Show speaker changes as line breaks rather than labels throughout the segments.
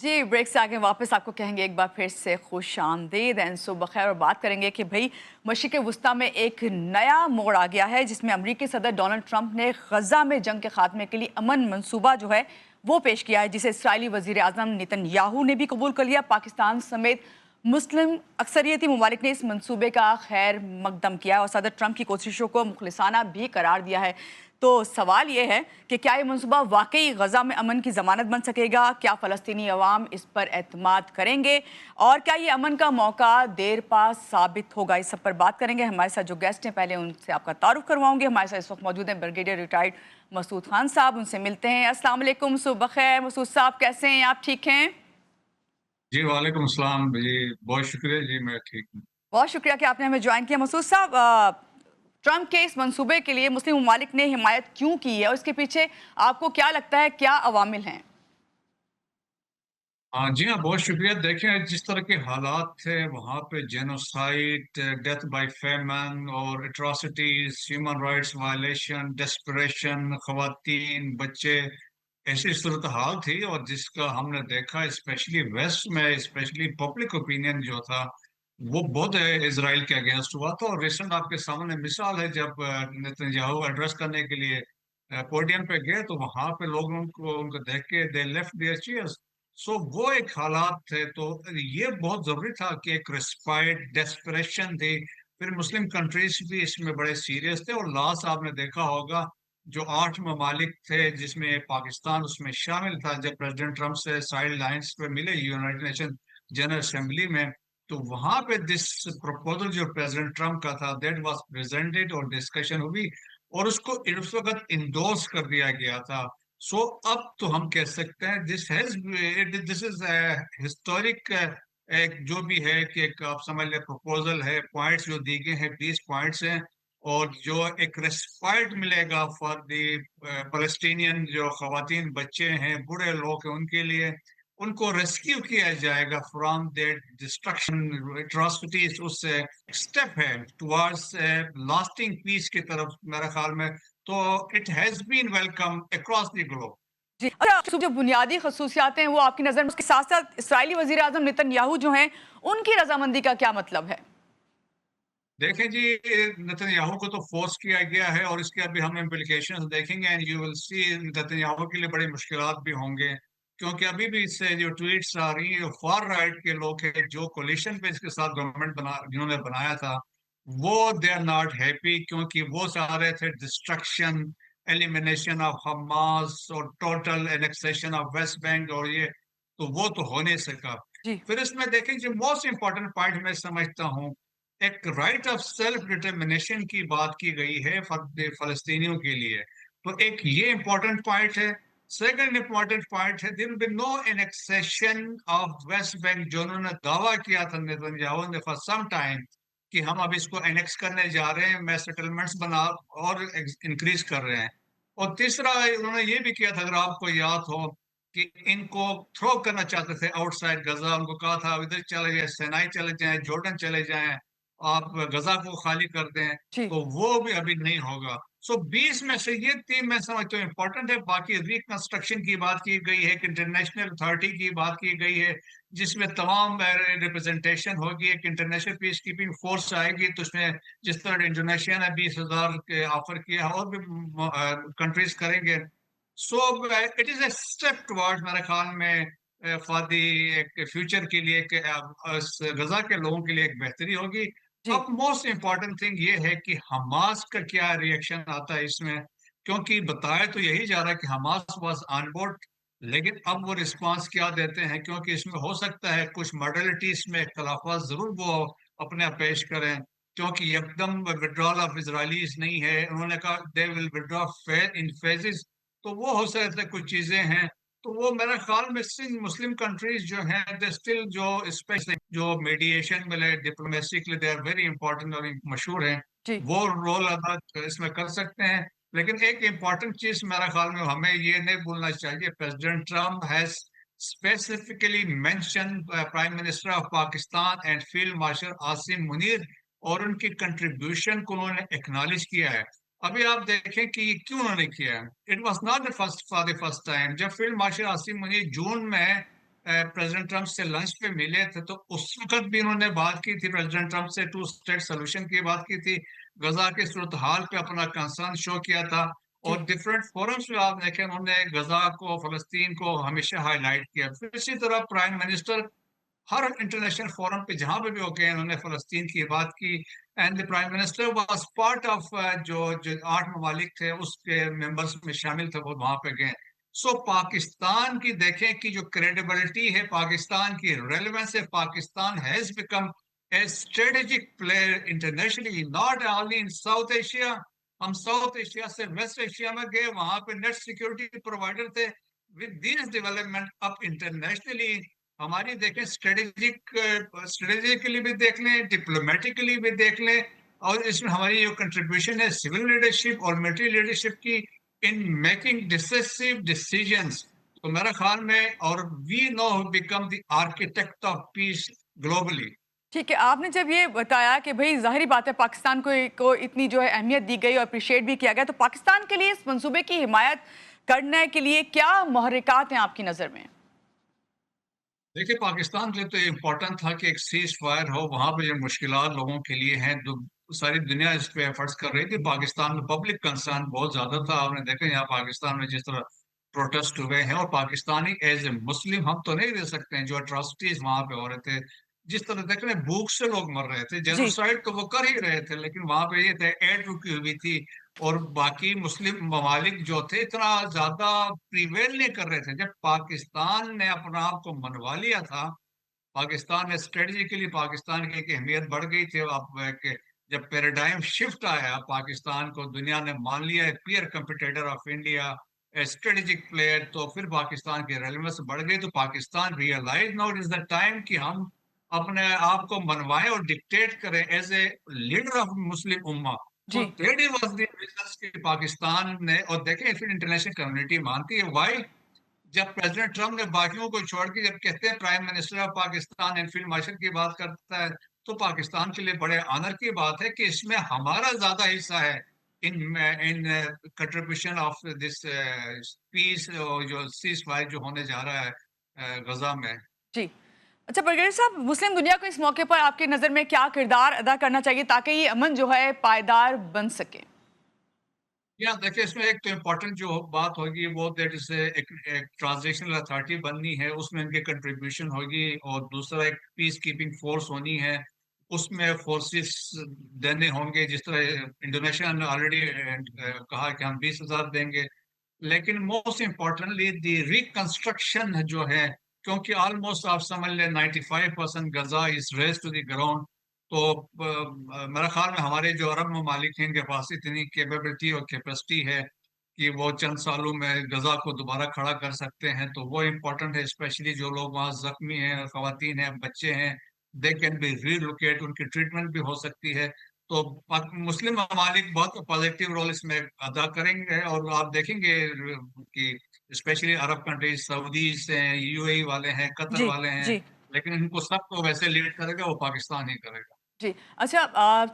जी, break से आगे वापस आपको कहेंगे एक बार फिर से खुशामदीद एंड सुबह खैर। और बात करेंगे कि भई मशरिक़ वुस्ता में एक नया मोड़ आ गया है, जिसमें अमरीकी सदर डोनाल्ड ट्रंप ने ग़ज़ा में जंग के खात्मे के लिए अमन मंसूबा जो है वो पेश किया है, जिसे इसराइली वज़ीर-ए-आज़म नेतन्याहू ने भी कबूल कर लिया। पाकिस्तान समेत मुस्लिम अक्सरियती ममालिक ने इस मंसूबे का खैर मकदम किया और सदर ट्रंप की कोशिशों को मुखलिसाना भी करार दिया है। तो सवाल ये है कि क्या ये मनसूबा वाकई गजा में अमन की जमानत बन सकेगा? क्या फ़लस्तीनी अवाम इस पर एतमाद करेंगे? और क्या ये अमन का मौका देर पा साबित होगा? इस सब पर बात करेंगे। हमारे साथ जो गेस्ट हैं, पहले उनसे आपका तारुफ करवाऊंगी। हमारे साथ इस वक्त मौजूद हैं ब्रिगेडियर रिटायर्ड मसूद खान साहब, उनसे मिलते हैं। अस्सलाम वालेकुम, सुबह खैर। मसूद साहब कैसे हैं आप, ठीक हैं?
जी वालेकुम अस्सलाम जी। बहुत शुक्रिया जी, मैं ठीक हूँ।
बहुत शुक्रिया कि आपने हमें ज्वाइन किया। मसूद साहब, ट्रंप के इस मंसूबे के लिए मुस्लिम ममालिक ने हिमायत क्यों की है और इसके पीछे आपको क्या लगता है, क्या अवामिल हैं?
हाँ जी, हाँ, बहुत शुक्रिया। देखें, जिस तरह के हालात थे वहाँ पे, जेनोसाइड, डेथ बाय फेमन और atrocities, human rights violation, desperation, खवातीन, बच्चे, ऐसी सूरत हाल थी। और जिसका हमने देखा स्पेशली वेस्ट में, स्पेशली पब्लिक ओपिनियन जो था वो बहुत इसराइल के अगेंस्ट हुआ था। और रिसेंट आपके सामने मिसाल है, जब नेतन्याहू एड्रेस करने के लिए पोडियम पे गए तो वहां पे लोग उनको देख के दे लेफ्ट देयर चेयर्स। सो वो एक हालात थे। तो ये बहुत जरूरी था कि एक रिस्पाइट, डेस्परेशन थी। फिर मुस्लिम कंट्रीज भी इसमें बड़े सीरियस थे। और लास्ट आपने देखा होगा, जो 8 ममालिक थे जिसमें पाकिस्तान उसमें शामिल था, जब प्रेसिडेंट ट्रंप से साइड लाइन्स पे मिले यूनाइटेड नेशन जनरल असेंबली में, तो वहां पे दिस प्रपोजल जो प्रेसिडेंट ट्रंप का था, दैट वाज प्रेजेंटेड और डिस्कशन हुई और उसको उस वक्त इंडोर्स कर दिया गया था। सो अब तो हम कह सकते हैं दिस इज हिस्टोरिक। एक जो भी है कि एक आप समझ लें प्रपोजल है, पॉइंट्स जो दिए गए हैं 20 पॉइंट्स हैं। और जो एक रेस्पाइट मिलेगा फॉर द फलस्तीनियन, जो खवातीन, बच्चे हैं, बूढ़े लोग हैं, उनके लिए उनको रेस्क्यू किया जाएगा फ्रॉम देयर डिस्ट्रक्शन, एट्रोसिटीज। उससे स्टेप है टुवर्ड्स लास्टिंग पीस की तरफ, मेरे ख्याल में। तो it has been welcome across the globe.
जी, अच्छा, जो बुनियादी खसूसियात हैं वो आपकी नज़र में, उसके साथ-साथ इसराइली वज़ीर-ए-आज़म नेतन्याहू जो हैं, उनकी रज़ामंदी का क्या मतलब है?
देखें जी, नेतन्याहू को तो फोर्स किया गया है और इसके अभी हम इम्प्लीकेशंस देखेंगे and you will see Netanyahu के लिए बड़ी मुश्किलात भी होंगे। क्योंकि अभी भी इससे जो ट्वीट्स आ रही हैं, जो फार राइट के लोग हैं जो कोलिशन पे इसके साथ गवर्नमेंट जिन्होंने बनाया था, वो दे आर नॉट हैप्पी। क्योंकि वो चाह रहे थे डिस्ट्रक्शन, एलिमिनेशन ऑफ हमास और total annexation of West bank, और ये तो वो तो हो नहीं सका।
जी।
फिर इसमें देखें, जो मोस्ट इंपॉर्टेंट पॉइंट मैं समझता हूँ, एक राइट ऑफ सेल्फ डिटर्मिनेशन की बात की गई है फलस्तीनियों के लिए। तो एक ये इंपॉर्टेंट पॉइंट है। सेकंड इंपॉर्टेंट पॉइंट है, there will be no annexation of West Bank, जो उन्होंने दावा किया था नेतन्याहू ने फॉर सम टाइम कि हम अब इसको एनेक्स करने जा रहे हैं, मैं सेटलमेंट्स बना और इंक्रीज कर रहे हैं। और तीसरा उन्होंने ये भी किया था, अगर आपको याद हो, कि इनको थ्रो करना चाहते थे आउटसाइड गजा। उनको कहा था इधर चले जाए, सेनाई चले जाएं, जॉर्डन चले जाएं, आप गजा को खाली कर दें।
जी।
तो वो भी अभी नहीं होगा। सो 20 में से ये 3 मैं समझता हूँ इंपॉर्टेंट है। बाकी रिकंस्ट्रक्शन की बात की गई है, एक इंटरनेशनल अथॉरिटी की बात की गई है, जिसमें तमाम रिप्रेजेंटेशन होगी, एक इंटरनेशनल पीस कीपिंग फोर्स आएगी। तो उसमें जिस तरह इंडोनेशिया ने 20,000 के ऑफर किया, और भी कंट्रीज करेंगे। So it is a step towards, मेरे ख्याल में फॉर दी एक फ्यूचर के लिए, गजा के लोगों के लिए एक बेहतरी होगी।
जी।
अब मोस्ट इम्पॉर्टेंट थिंग ये है कि हमास का क्या रिएक्शन आता है इसमें। क्योंकि बताया तो यही जा रहा है कि हमास वाज ऑन बोर्ड, लेकिन अब वो रिस्पांस क्या देते हैं, क्योंकि इसमें हो सकता है कुछ मॉडलिटीज में इख्तलाफात जरूर वो अपने आप पेश करें। क्योंकि एकदम विड्रॉल ऑफ इसराइलीज नहीं है, उन्होंने कहा they will withdraw in phases. तो वो हो सकता है कुछ चीजें हैं। तो वो मेरे ख्याल में सिंध मुस्लिम कंट्रीज जो हैं, दे स्टिल जो स्पेशली जो मीडिएशन में डिप्लोमेसी के लिए दे आर वेरी इंपॉर्टेंट और मशहूर हैं,
जी।
वो रोल अदा इसमें कर सकते हैं। लेकिन एक इम्पॉर्टेंट चीज मेरे ख्याल में हमें ये नहीं भूलना चाहिए, president Trump has specifically mention prime minister of Pakistan and field marshal Asim Munir, और उनकी कंट्रीब्यूशन को उन्होंने एक्नॉलेज किया है। अभी आप देखें कि ये क्यों उन्होंने किया है। It was not the first for the first time, जब फील्ड मार्शल आसिम मुनीर जून में प्रेसिडेंट ट्रंप से लंच पे मिले थे, तो उस वक्त भी उन्होंने बात की थी प्रेसिडेंट ट्रंप से, टू स्टेट सोल्यूशन की बात की थी, गजा के सूरत हाल पे अपना कंसर्न शो किया था।
जी।
और डिफरेंट फोरम्स में आप देखें उन्होंने गजा को, फलस्तीन को हमेशा हाईलाइट किया। फिर इसी तरह प्राइम मिनिस्टर हर इंटरनेशनल फोरम पे जहां पे भी हो गए उन्होंने फलस्तीन की बात की। And the prime minister was part of जो 8 ममालिक थे उसके मेंबर्स में शामिल थे, वो वहां पे गए। सो पाकिस्तान की देखें कि जो क्रेडिबिलिटी है, पाकिस्तान की रेलेवेंस है, Pakistan has become a strategic player internationally, not only in south Asia. हम साउथ एशिया से वेस्ट एशिया में गए, वहां पे नेट सिक्योरिटी प्रोवाइडर थे। विद दिस डेवलपमेंट अब इंटरनेशनली हमारी देखें, स्ट्रेटेजिकली भी देख लें, डिप्लोमेटिकली भी देख लें, और इसमें हमारी जो कंट्रीब्यूशन है सिविल लीडरशिप और मिलिट्री लीडरशिप की इन मेकिंग डिसिसिव डिसीजंस, तो मेरा ख्याल में, और we know become the architect of peace globally.
ठीक है, आपने जब ये बताया कि भई ज़ाहिरी बात है पाकिस्तान को इतनी जो है अहमियत दी गई और अप्रिशिएट भी किया गया, तो पाकिस्तान के लिए इस मंसूबे की हिमायत करने के लिए क्या मुहर्रिकात हैं आपकी नज़र में?
देखिए, पाकिस्तान के लिए तो इम्पोर्टेंट था कि एक सीज फायर हो, वहां पे जो मुश्किलात लोगों के लिए हैं, सारी दुनिया इस पे एफर्ट्स कर रही थी। पाकिस्तान में पब्लिक कंसर्न बहुत ज्यादा था। आपने देखा यहाँ पाकिस्तान में जिस तरह प्रोटेस्ट हुए हैं, और पाकिस्तानी एज ए मुस्लिम हम तो नहीं रह सकते हैं, जो अट्रॉसिटीज वहां पे हो रहे थे, जिस तरह देख रहे हैं, भूख से लोग मर रहे थे,
जी।
जेनोसाइड तो वो कर ही रहे थे, लेकिन वहां पे ये थे, एड रुकी हुई थी। और बाकी मुस्लिम ममालिक जो थे इतना ज्यादा प्रिवेल नहीं कर रहे थे। जब पाकिस्तान ने अपना आप को मनवा लिया था, पाकिस्तान में स्ट्रेटजिकली पाकिस्तान की एक अहमियत बढ़ गई थी। जब पैराडाइम शिफ्ट आया, पाकिस्तान को दुनिया ने मान लिया है peer competitor of India, strategic player, तो फिर पाकिस्तान की रेलेवेंस बढ़ गई। तो Pakistan realise now is the time कि हम अपने आप को मनवाएं और डिक्टेट करें as a leader of Muslim उम्मा। तो
जी।
दैट वाज द रीजन कि पाकिस्तान ने, और देखें फिर इंटरनेशनल कम्युनिटी मानती है, वाई जब प्रेसिडेंट ट्रम्प ने बाकियों को छोड़ के, जब कहते हैं prime minister of Pakistan and field marshal की बात करता है, तो पाकिस्तान के लिए बड़े ऑनर की बात है कि इसमें हमारा ज्यादा हिस्सा है in in contribution of this peace, जो सीज फायर जो होने जा रहा है गजा में।
जी। अच्छा परगेज साहब, मुस्लिम दुनिया को इस मौके पर आपकी नज़र में क्या किरदार अदा करना चाहिए ताकि ये अमन जो है पायदार बन सके?
या देखिए, इसमें एक तो इम्पोर्टेंट जो बात होगी वो दैट इज एक ट्रांजिशनल अथॉरिटी बननी है, उसमें इनकी कंट्रीब्यूशन होगी। और दूसरा, एक पीस कीपिंग फोर्स होनी है, उसमें फोर्सेस देने होंगे। जिस तरह इंडोनेशिया ने ऑलरेडी कहा कि हम 20,000 देंगे। लेकिन मोस्ट इम्पोर्टेंटली द रिकंस्ट्रक्शन जो है, क्योंकि ऑलमोस्ट आप समझ लें 95% Gaza is razed to the ground. तो मेरा ख्याल में हमारे जो अरब ममालिक हैं, इनके पास इतनी कैपेबिलिटी और कैपेसिटी है कि वो चंद सालों में गजा को दोबारा खड़ा कर सकते हैं। तो वो इम्पोर्टेंट है, स्पेशली जो लोग वहाँ जख्मी हैं, खवातीन हैं, बच्चे हैं, दे कैन बी रीलोकेट, उनकी ट्रीटमेंट भी हो सकती है। तो मुस्लिम ममालिक बहुत पॉजिटिव रोल इसमें अदा करेंगे। और आप देखेंगे कि स्पेशली अरब कंट्रीज, सऊदीज हैं, यूएई वाले हैं, कतर
जी।
वाले हैं,
जी।
लेकिन इनको सबको वैसे लीड करेगा वो पाकिस्तान ही करेगा।
जी। अच्छा,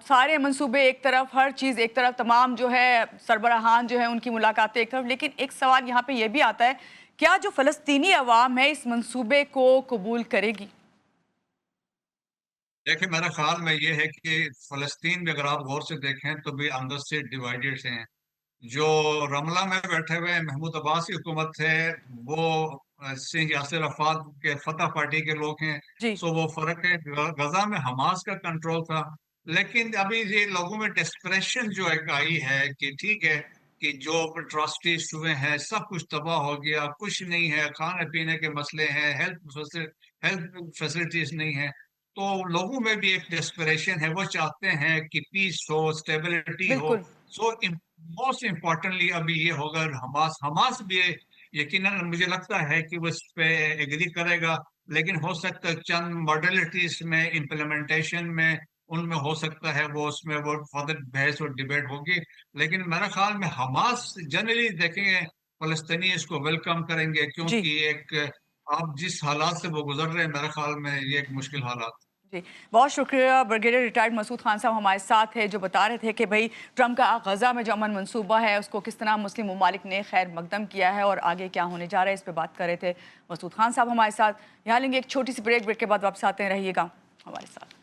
सारे मंसूबे एक तरफ, हर चीज़ एक तरफ, तमाम जो है सरबराहान जो है उनकी मुलाकातें एक तरफ, लेकिन एक सवाल यहाँ पे ये भी आता है, क्या जो फ़लस्तीनी अवाम है इस मंसूबे को कबूल करेगी?
देखिए, मेरा ख्याल में ये है कि फलस्तीन में अगर आप गौर से देखें तो भी अंदर से डिवाइडेड हैं। जो रमला में बैठे हुए महमूद अब्बास की हुकूमत है, वो सिंह यासिर अराफात के फतह पार्टी के लोग हैं।
जी।
सो वो फर्क है। गजा में हमास का कंट्रोल था, लेकिन अभी ये लोगों में डेस्परेशन जो एक आई है कि ठीक है कि जो अट्रॉसिटीज हुए हैं, सब कुछ तबाह हो गया, कुछ नहीं है, खाने पीने के मसले हैं, हेल्थ फैसिलिटीज नहीं है। तो लोगों में भी एक डेस्परेशन है, वो चाहते हैं कि पीस हो, स्टेबिलिटी हो।
बिल्कुल।
सो मोस्ट इम्पोर्टेंटली अभी ये होगा, हमास हमास भी यकीनन मुझे लगता है कि वो इस पे एग्री करेगा। लेकिन हो सकता है चंद मॉडलिटीज में, इम्प्लीमेंटेशन में, उनमें हो सकता है वो उसमें वो फर्दर बहस और डिबेट होगी। लेकिन मेरे ख्याल में हमास जनरली देखेंगे, फलस्तीनी इसको वेलकम करेंगे,
जी।
क्योंकि एक आप जिस हालात से वो गुजर रहे हैं, मेरे ख्याल में ये एक मुश्किल हालात।
जी, बहुत शुक्रिया। ब्रिगेडियर रिटायर्ड मसूद खान साहब हमारे साथ है, जो बता रहे थे कि भाई ट्रंप का गजा में जो अमन मंसूबा है उसको किस तरह मुस्लिम ममालिक ने खैर मकदम किया है और आगे क्या होने जा रहा है, इस पर बात कर रहे थे मसूद खान साहब हमारे साथ। यहाँ लेंगे एक छोटी सी ब्रेक के बाद वापस आते हैं, रहिएगा हमारे साथ।